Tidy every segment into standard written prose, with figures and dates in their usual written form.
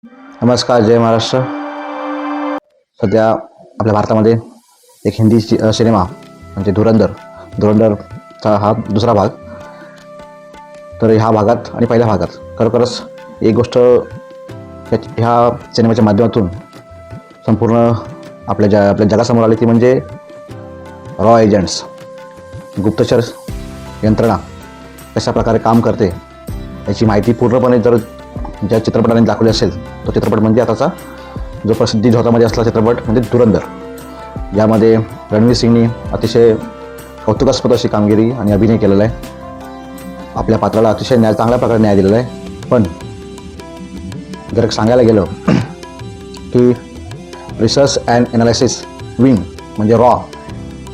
नमस्कार, जय महाराष्ट्र. सध्या आपल्या भारतामध्ये एक हिंदी सिनेमा म्हणजे धुरंधरचा हा दुसरा भाग. तर ह्या भागात आणि पहिल्या भागात खरोखरच एक गोष्ट ह्या सिनेमाच्या माध्यमातून संपूर्ण आपल्या जगासमोर आली, ती म्हणजे रॉ एजंट्स, गुप्तचर यंत्रणा कशा प्रकारे काम करते याची माहिती पूर्णपणे जर ज्या चित्रपटाने दाखवली असेल तो चित्रपट म्हणजे आताचा जो प्रसिद्धी झोतामध्ये असला चित्रपट म्हणजे धुरंधर. यामध्ये रणवीर सिंगनी अतिशय कौतुकास्पद अशी कामगिरी आणि अभिनय केलेला आहे. आपल्या पात्राला अतिशय चांगल्या प्रकारे न्याय दिलेला आहे. पण जर सांगायला गेलं की रिसर्च अँड ॲनालिसिस विंग म्हणजे रॉ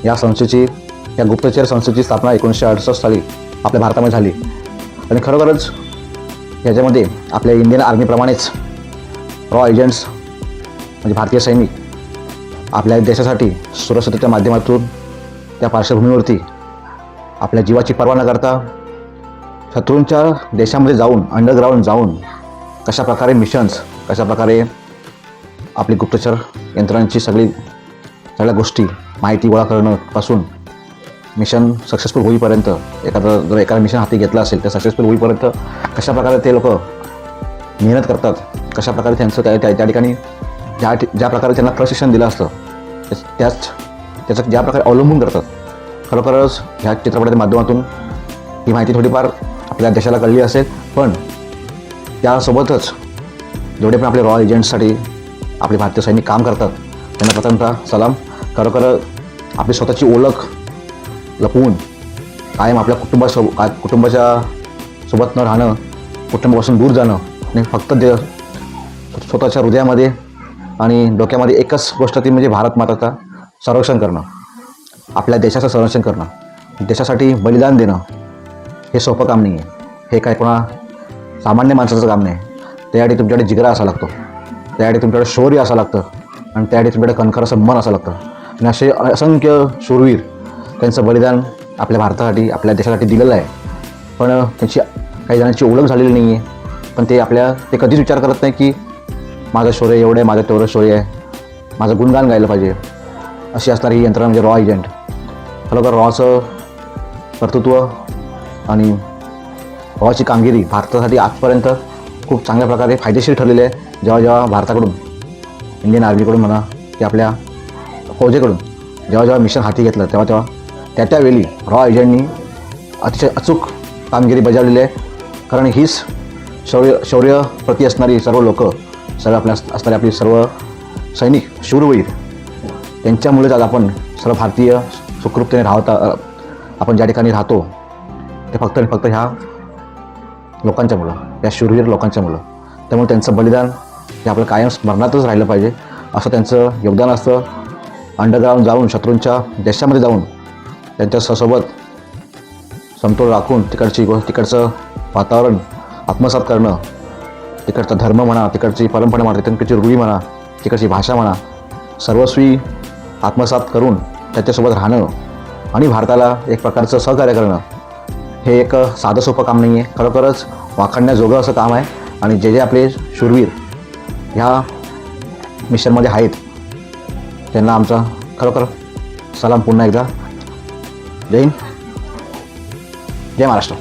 या संस्थेची, या गुप्तचर संस्थेची स्थापना 1968 साली आपल्या भारतामध्ये झाली. आणि खरोखरच ह्याच्यामध्ये आपल्या इंडियन आर्मीप्रमाणेच रॉ एजंट्स म्हणजे भारतीय सैनिक आपल्या देशासाठी सुरक्षिततेच्या माध्यमातून त्या पार्श्वभूमीवरती आपल्या जीवाची पर्वा न करता शत्रूंच्या देशामध्ये जाऊन, अंडरग्राऊंड जाऊन कशा प्रकारे मिशन्स, कशा प्रकारे आपली गुप्तचर यंत्रणांची सगळ्या गोष्टी माहिती गोळा करणंपासून मिशन सक्सेसफुल होईपर्यंत, एखादा मिशन हाती घेतला असेल तर सक्सेसफुल होईपर्यंत कशा प्रकारे ते लोक मेहनत करतात, कशा प्रकारे त्यांचं त्या ठिकाणी ज्या प्रकारे त्यांना प्रशिक्षण दिलं असतं त्याचं ज्या प्रकारे अवलंबून करतात. खरोखरच ह्या चित्रपटाच्या माध्यमातून ही माहिती थोडीफार आपल्या देशाला कळली असेल. पण त्यासोबतच जेवढे पण आपले रॉ एजंट्ससाठी आपले भारतीय सैनिक काम करतात त्यांना प्रथमतः सलाम. खरोखर आपली स्वतःची ओळख लपवून कायम आपल्या कुटुंबाच्या सोबत न राहणं, कुटुंबापासून दूर जाणं आणि फक्त स्वतःच्या हृदयामध्ये आणि डोक्यामध्ये एकच गोष्ट, ती म्हणजे भारत माताचा संरक्षण करणं, आपल्या देशाचं संरक्षण करणं, देशासाठी बलिदान देणं हे सोपं काम नाही आहे. हे काय कोणा सामान्य माणसाचं काम नाही. त्यासाठी तुमच्याकडे जिगरा असा लागतो, त्यासाठी तुमच्याकडे शौर्य असं लागतं आणि त्यासाठी तुमच्याकडे कणखर असं मन असं लागतं. आणि असे असंख्य शूरवीर त्यांचं बलिदान आपल्या भारतासाठी, आपल्या देशासाठी दिलेलं आहे. पण त्यांची काही जणांची ओळख झालेली नाही आहे. पण ते कधीच विचार करत नाही की माझं शौर्य एवढं आहे, माझं तेवढं शौर्य आहे, माझं गुणगान गायलं पाहिजे. अशी असणारी ही यंत्रणा म्हणजे रॉ एजंट. खरोखर रॉचं कर्तृत्व आणि रॉची कामगिरी भारतासाठी आजपर्यंत खूप चांगल्या प्रकारे फायदेशीर ठरलेली आहे. जेव्हा भारताकडून, इंडियन आर्मीकडून म्हणा की आपल्या फौजेकडून जेव्हा मिशन हाती घेतलं तेव्हा त्यावेळी रॉ एजंटनी अतिशय अचूक कामगिरी बजावलेली आहे. कारण हीच शौर्य प्रती असणारी सर्व लोक, असणारे आपली सर्व सैनिक, शूरवीर, त्यांच्यामुळेच आज आपण सर्व भारतीय सुखरूपतेने आपण ज्या ठिकाणी राहतो ते फक्त आणि फक्त ह्या लोकांच्यामुळं, या शूरवीर लोकांच्यामुळं. त्यामुळे त्यांचं बलिदान हे आपलं कायम स्मरणातच राहिलं पाहिजे. असं त्यांचं योगदान असतं. अंडरग्राऊंड जाऊन, शत्रूंच्या देशामध्ये जाऊन त्यांच्यासोबत समतोल राखून तिकडचं वातावरण आत्मसात करणं, तिकडचा धर्म म्हणा, तिकडची परंपरा म्हणा, तिकडची रूढी म्हणा, तिकडची भाषा म्हणा, सर्वस्वी आत्मसात करून त्याच्यासोबत राहणं आणि भारताला एक प्रकारचं सहकार्य करणं हे एक साधं सोपं काम नाही आहे. खरोखरच वाखाणण्याजोगं असं काम आहे. आणि जे आपले शूरवीर ह्या मिशनमध्ये आहेत त्यांना आमचा खरोखर सलाम पुन्हा एकदा. जय हिंद, जय महाराष्ट्र.